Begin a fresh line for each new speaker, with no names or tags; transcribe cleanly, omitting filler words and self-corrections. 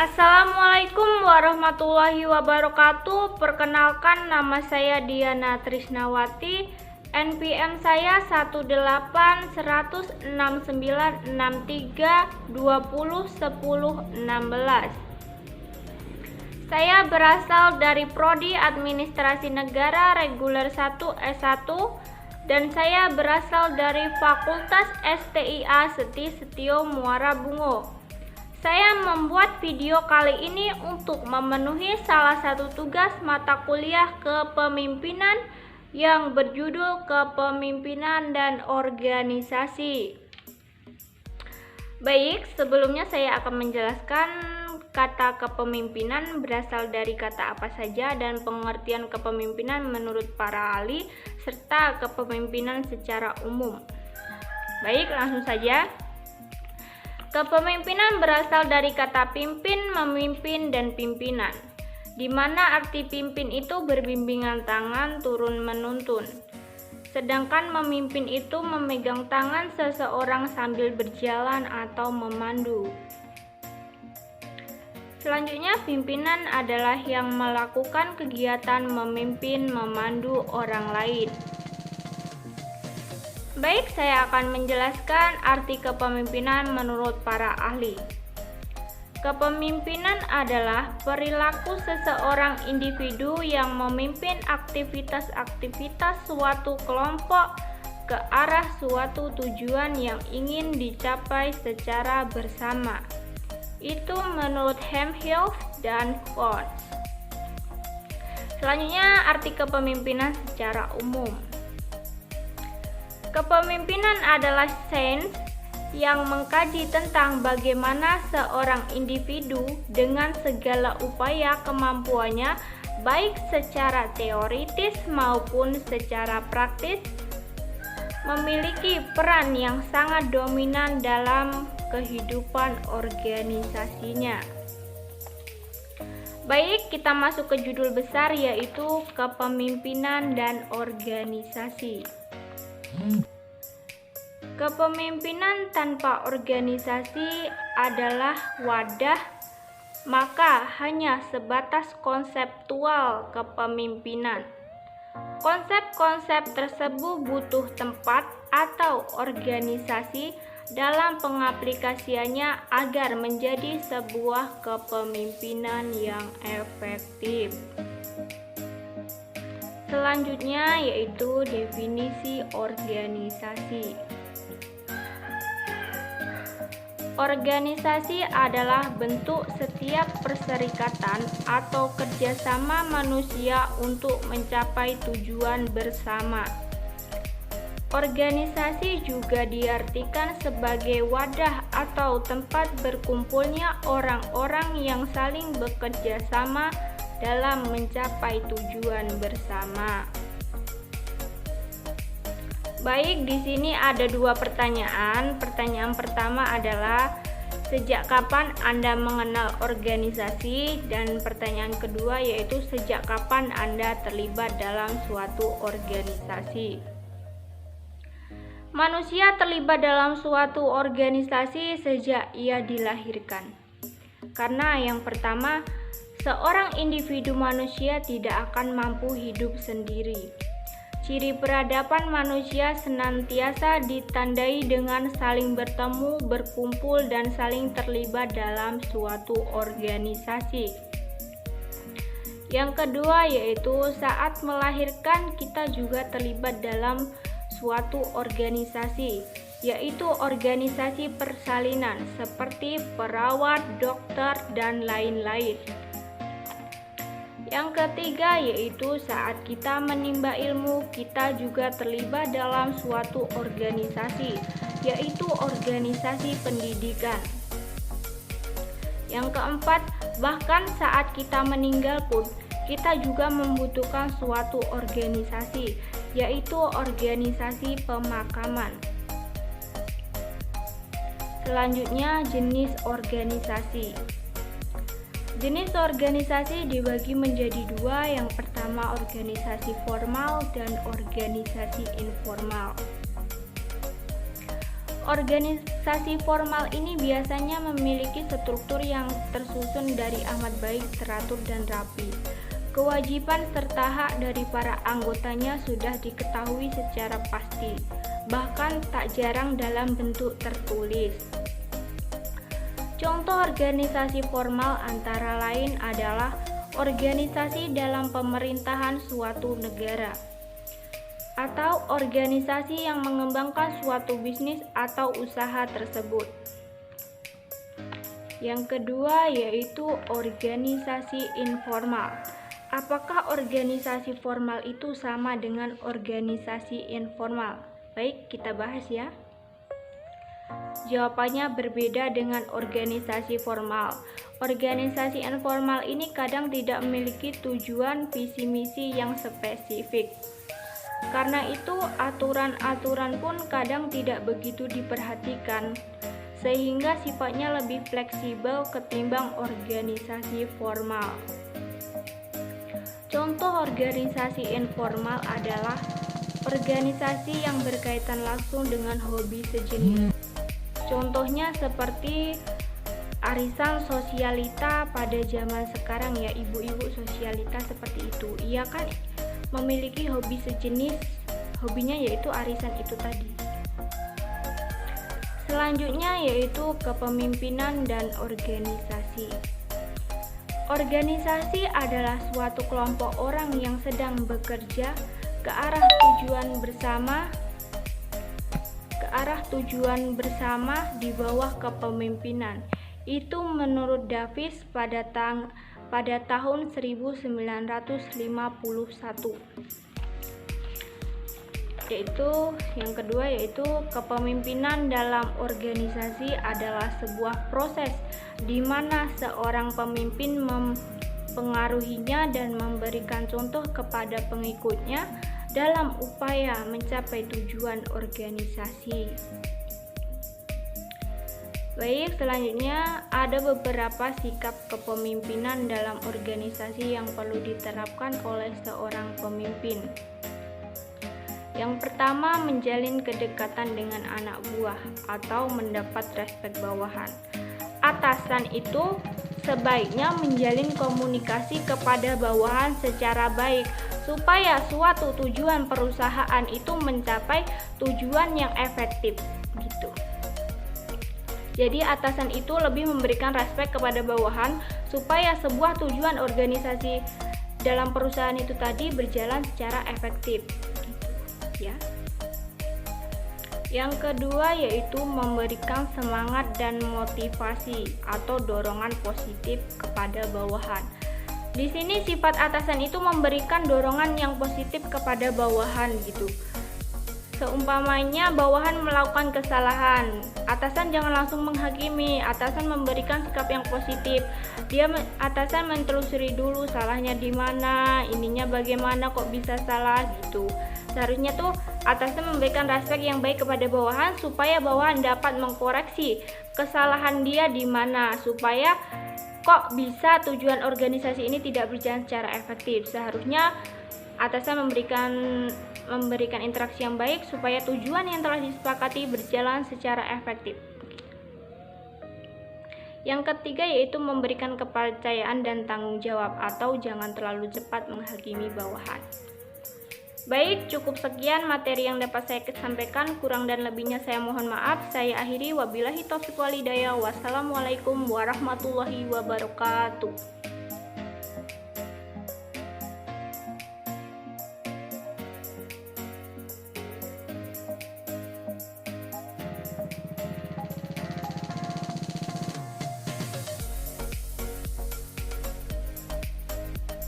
Assalamualaikum warahmatullahi wabarakatuh. Perkenalkan, nama saya Diana Trisnawati. NPM saya 186963201016. Saya berasal dari Prodi Administrasi Negara Reguler 1 S1 dan saya berasal dari Fakultas STIA Seti Setio Muara Bungo. Saya membuat video kali ini untuk memenuhi salah satu tugas mata kuliah kepemimpinan yang berjudul Kepemimpinan dan Organisasi. Baik, sebelumnya saya akan menjelaskan kata kepemimpinan berasal dari kata apa saja dan pengertian kepemimpinan menurut para ahli serta kepemimpinan secara umum. Baik, langsung saja. Kepemimpinan berasal dari kata pimpin, memimpin, dan pimpinan, di mana arti pimpin itu berbimbingan tangan turun menuntun. Sedangkan memimpin itu memegang tangan seseorang sambil berjalan atau memandu. Selanjutnya, pimpinan adalah yang melakukan kegiatan memimpin, memandu orang lain. Baik, saya akan menjelaskan arti kepemimpinan menurut para ahli. Kepemimpinan adalah perilaku seseorang individu yang memimpin aktivitas-aktivitas suatu kelompok ke arah suatu tujuan yang ingin dicapai secara bersama. Itu menurut Hemphill dan Ford. Selanjutnya, arti kepemimpinan secara umum. Kepemimpinan adalah sains yang mengkaji tentang bagaimana seorang individu dengan segala upaya kemampuannya, baik secara teoritis maupun secara praktis, memiliki peran yang sangat dominan dalam kehidupan organisasinya. Baik, kita masuk ke judul besar, yaitu kepemimpinan dan organisasi. Kepemimpinan tanpa organisasi adalah wadah, maka hanya sebatas konseptual kepemimpinan. Konsep-konsep tersebut butuh tempat atau organisasi dalam pengaplikasiannya agar menjadi sebuah kepemimpinan yang efektif. Selanjutnya yaitu definisi organisasi. Organisasi adalah bentuk setiap perserikatan atau kerjasama manusia untuk mencapai tujuan bersama. Organisasi juga diartikan sebagai wadah atau tempat berkumpulnya orang-orang yang saling bekerja sama dalam mencapai tujuan bersama. Baik, di sini ada dua pertanyaan. Pertanyaan pertama adalah sejak kapan Anda mengenal organisasi, dan pertanyaan kedua yaitu sejak kapan Anda terlibat dalam suatu organisasi. Manusia terlibat dalam suatu organisasi sejak ia dilahirkan. Karena yang pertama, seorang individu manusia tidak akan mampu hidup sendiri. Ciri peradaban manusia senantiasa ditandai dengan saling bertemu, berkumpul, dan saling terlibat dalam suatu organisasi. Yang kedua yaitu saat melahirkan kita juga terlibat dalam suatu organisasi, yaitu organisasi persalinan seperti perawat, dokter, dan lain-lain. Yang ketiga yaitu saat kita menimba ilmu, kita juga terlibat dalam suatu organisasi, yaitu organisasi pendidikan. Yang keempat, bahkan saat kita meninggal pun, kita juga membutuhkan suatu organisasi, yaitu organisasi pemakaman. Selanjutnya, jenis organisasi. Jenis organisasi dibagi menjadi dua, yang pertama organisasi formal dan organisasi informal. Organisasi formal ini biasanya memiliki struktur yang tersusun dari amat baik, teratur, dan rapi. Kewajiban serta hak dari para anggotanya sudah diketahui secara pasti, bahkan tak jarang dalam bentuk tertulis. Contoh organisasi formal antara lain adalah organisasi dalam pemerintahan suatu negara, atau organisasi yang mengembangkan suatu bisnis atau usaha tersebut. Yang kedua yaitu organisasi informal. Apakah organisasi formal itu sama dengan organisasi informal? Baik, kita bahas ya. Jawabannya berbeda dengan organisasi formal. Organisasi informal ini kadang tidak memiliki tujuan visi misi yang spesifik. Karena itu, aturan-aturan pun kadang tidak begitu diperhatikan, sehingga sifatnya lebih fleksibel ketimbang organisasi formal. Contoh organisasi informal adalah organisasi yang berkaitan langsung dengan hobi sejenis. Contohnya seperti arisan sosialita pada zaman sekarang ya, ibu-ibu sosialita seperti itu. Ia kan memiliki hobi sejenis, hobinya yaitu arisan itu tadi. Selanjutnya yaitu kepemimpinan dan organisasi. Organisasi adalah suatu kelompok orang yang sedang bekerja ke arah tujuan bersama di bawah kepemimpinan. Itu menurut Davis pada tahun 1951. Yang kedua yaitu kepemimpinan dalam organisasi adalah sebuah proses di mana seorang pemimpin mempengaruhinya dan memberikan contoh kepada pengikutnya dalam upaya mencapai tujuan organisasi. Baik, selanjutnya ada beberapa sikap kepemimpinan dalam organisasi yang perlu diterapkan oleh seorang pemimpin. Yang pertama, menjalin kedekatan dengan anak buah atau mendapat respek bawahan. Atasan itu sebaiknya menjalin komunikasi kepada bawahan secara baik supaya suatu tujuan perusahaan itu mencapai tujuan yang efektif gitu. Jadi atasan itu lebih memberikan respek kepada bawahan supaya sebuah tujuan organisasi dalam perusahaan itu tadi berjalan secara efektif gitu, ya. Yang kedua yaitu memberikan semangat dan motivasi atau dorongan positif kepada bawahan. Di sini sifat atasan itu memberikan dorongan yang positif kepada bawahan gitu. Seumpamanya bawahan melakukan kesalahan, atasan jangan langsung menghakimi, atasan memberikan sikap yang positif. Atasan menelusuri dulu salahnya di mana, ininya bagaimana kok bisa salah gitu. Seharusnya tuh atasan memberikan respek yang baik kepada bawahan supaya bawahan dapat mengkoreksi kesalahan dia di mana supaya kok bisa tujuan organisasi ini tidak berjalan secara efektif. Seharusnya atasan memberikan interaksi yang baik supaya tujuan yang telah disepakati berjalan secara efektif. Yang ketiga yaitu memberikan kepercayaan dan tanggung jawab atau jangan terlalu cepat menghakimi bawahan. Baik, cukup sekian materi yang dapat saya sampaikan. Kurang dan lebihnya saya mohon maaf. Saya akhiri, wabillahi taufiq wal hidayah. Wassalamualaikum warahmatullahi wabarakatuh.